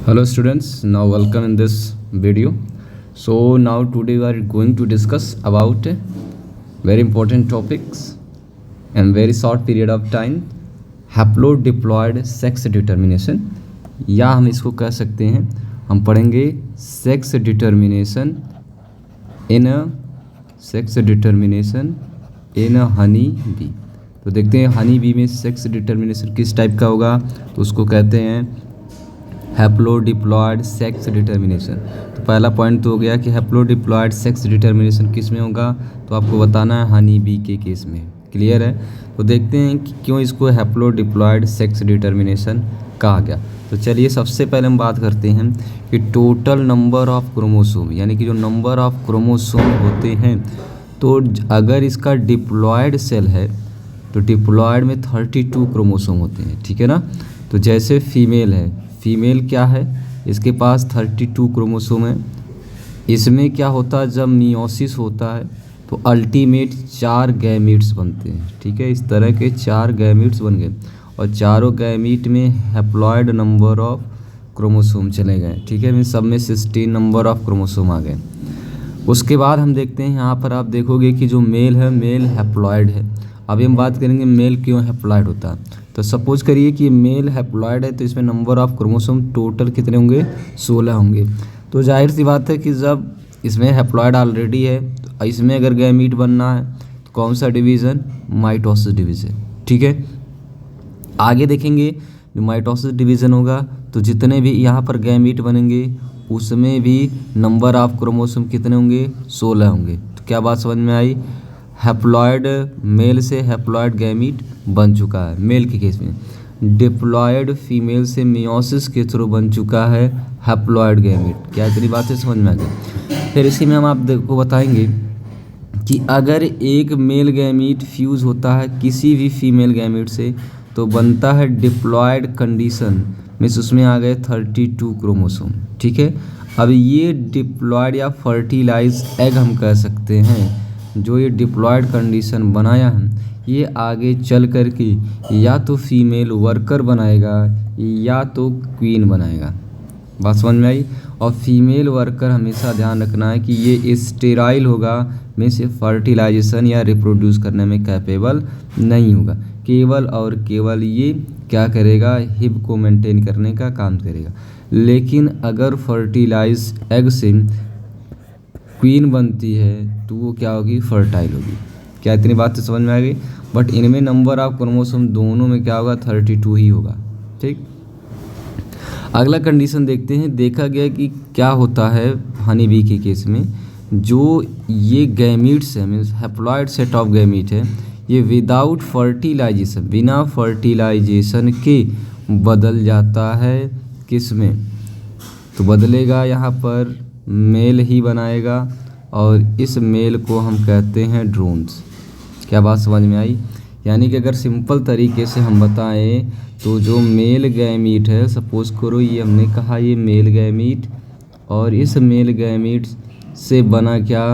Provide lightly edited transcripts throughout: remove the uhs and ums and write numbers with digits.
Hello students, now welcome in this video. So now today we are going to discuss about very important topics in very short period of time, haplodiploid sex determination, या हम इसको कह सकते हैं, हम पढ़ेंगे sex determination in honey bee. तो देखते हैं हनी बी में सेक्स डिटर्मिनेशन किस टाइप का होगा, तो उसको कहते हैं हैप्लोडिप्लॉयड सेक्स डिटर्मिनेशन। तो पहला पॉइंट तो हो गया कि हैप्लोडिप्लॉयड सेक्स डिटर्मिनेशन किस में होगा, तो आपको बताना है हनी बी के केस में। क्लियर है? तो देखते हैं कि क्यों इसको हैप्लोडिप्लॉयड सेक्स डिटर्मिनेशन कहा गया। तो चलिए सबसे पहले हम बात करते हैं कि टोटल नंबर ऑफ क्रोमोसोम, यानी कि जो नंबर ऑफ क्रोमोसोम होते हैं, तो अगर इसका डिप्लॉयड सेल है तो डिप्लॉयड में 32 क्रोमोसोम होते हैं। ठीक है ना? तो जैसे फीमेल है, फीमेल क्या है, इसके पास 32 क्रोमोसोम है। इसमें क्या होता है, जब मियोसिस होता है तो अल्टीमेट 4 गैमीट्स बनते हैं। ठीक है, इस तरह के 4 गैमीट्स बन गए और चारों गैमीट में हैप्लॉयड नंबर ऑफ क्रोमोसोम चले गए। ठीक है, सब में 16 नंबर ऑफ क्रोमोसोम आ गए। उसके बाद हम देखते हैं यहाँ पर आप देखोगे कि जो मेल है, मेल हैप्लॉयड है। अभी हम बात करेंगे मेल क्यों हैप्लॉयड होता है। तो सपोज करिए कि मेल हैप्लॉयड है, तो इसमें नंबर ऑफ क्रोमोसोम टोटल कितने होंगे, 16 होंगे। तो जाहिर सी बात है कि जब इसमें हैप्लॉयड ऑलरेडी है, तो इसमें अगर गैमीट बनना है तो कौन सा डिवीज़न, माइटोसिस डिवीज़न। ठीक है, आगे देखेंगे जो माइटोसिस डिवीज़न होगा तो जितने भी यहाँ पर गैमीट बनेंगे उसमें भी नंबर ऑफ क्रोमोसोम कितने होंगे, 16 होंगे। तो क्या बात समझ में आई, हैप्लॉयड मेल से हैप्लॉयड गैमीट बन चुका है मेल के केस में। डिप्लॉयड फीमेल से मियोसिस के थ्रू बन चुका है हैप्लॉयड गैमीट। क्या इतनी बातें समझ में आ गई। फिर इसी में हम आपको बताएंगे कि अगर एक मेल गैमीट फ्यूज़ होता है किसी भी फीमेल गैमीट से तो बनता है डिप्लॉयड कंडीशन, मीन्स उसमें आ गए 32 क्रोमोसोम। ठीक है, अब ये डिप्लॉयड या फर्टिलाइज एग हम कह सकते हैं, जो ये डिप्लॉयड कंडीशन बनाया है, ये आगे चल कर के या तो फीमेल वर्कर बनाएगा या तो क्वीन बनाएगा। बात समझ में आई। और फीमेल वर्कर हमेशा ध्यान रखना है कि ये स्टेराइल होगा, में से फर्टिलाइजेशन या रिप्रोड्यूस करने में कैपेबल नहीं होगा। केवल और केवल ये क्या करेगा, हिब को मेंटेन करने का काम करेगा। लेकिन अगर फर्टिलाइज एग से क्वीन बनती है तो वो क्या होगी, फर्टाइल होगी। क्या इतनी बात तो समझ में आ गई। बट इनमें नंबर ऑफ क्रोमोसोम दोनों में क्या होगा, 32 ही होगा। ठीक, अगला कंडीशन देखते हैं। देखा गया कि क्या होता है हनी बी के केस में, जो ये गैमीट्स है, means haploid set of gamete है, ये विदाउट फर्टिलाइजेशन, बिना फर्टिलाइजेशन के बदल जाता है किस में, तो बदलेगा यहाँ पर मेल ही बनाएगा और इस मेल को हम कहते हैं ड्रोन्स। क्या बात समझ में आई। यानी कि अगर सिंपल तरीके से हम बताएं तो जो मेल गैमीट है, सपोज करो ये हमने कहा ये मेल गैमीट, और इस मेल गैमीट से बना क्या,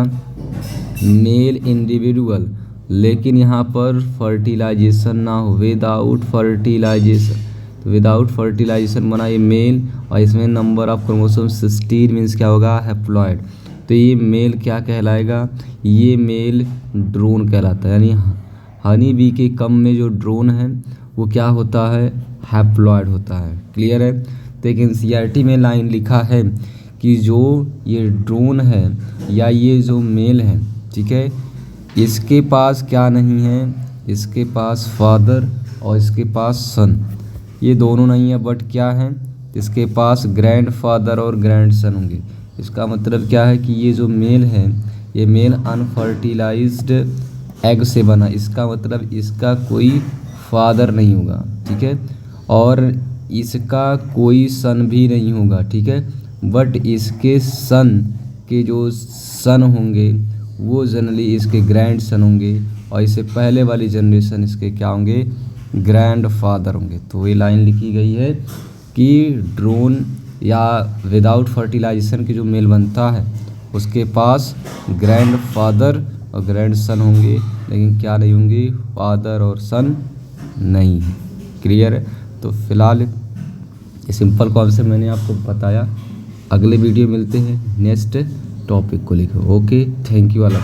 मेल इंडिविजुअल, लेकिन यहाँ पर फर्टिलाइजेशन ना हो, विदाउट फर्टिलाइजेशन। तो विदाउट फर्टिलाइजेशन बना ये मेल और इसमें नंबर ऑफ क्रोमोसोम 16, मीन्स क्या होगा, हैप्लॉयड। तो ये मेल क्या कहलाएगा, ये मेल ड्रोन कहलाता है। यानी हनी बी के कम में जो ड्रोन है वो क्या होता है, हैप्लॉयड होता है। क्लियर है। तो एक एनसीईआरटी में लाइन लिखा है कि जो ये ड्रोन है या ये जो मेल है, ठीक है, इसके पास क्या नहीं है, इसके पास फादर और इसके पास सन, ये दोनों नहीं है, बट क्या है, इसके पास ग्रैंड फादर और ग्रैंड सन होंगे। इसका मतलब क्या है कि ये जो मेल है, ये मेल अनफर्टिलाइज्ड एग से बना, इसका मतलब इसका कोई फादर नहीं होगा। ठीक है, और इसका कोई सन भी नहीं होगा। ठीक है, बट इसके सन के जो सन होंगे वो जनरली इसके ग्रैंड सन होंगे और इससे पहले वाली जनरेशन इसके क्या होंगे, ग्रैंड फादर होंगे। तो ये लाइन लिखी गई है कि ड्रोन या विदाउट फर्टिलाइजेशन के जो मेल बनता है उसके पास ग्रैंड फादर और ग्रैंड सन होंगे, लेकिन क्या नहीं होंगे, फादर और सन नहीं है। क्लियर है। तो फिलहाल ये सिंपल कॉन्सेप्ट मैंने आपको बताया। अगले वीडियो मिलते हैं नेक्स्ट टॉपिक को लेकर। Okay, thank you all.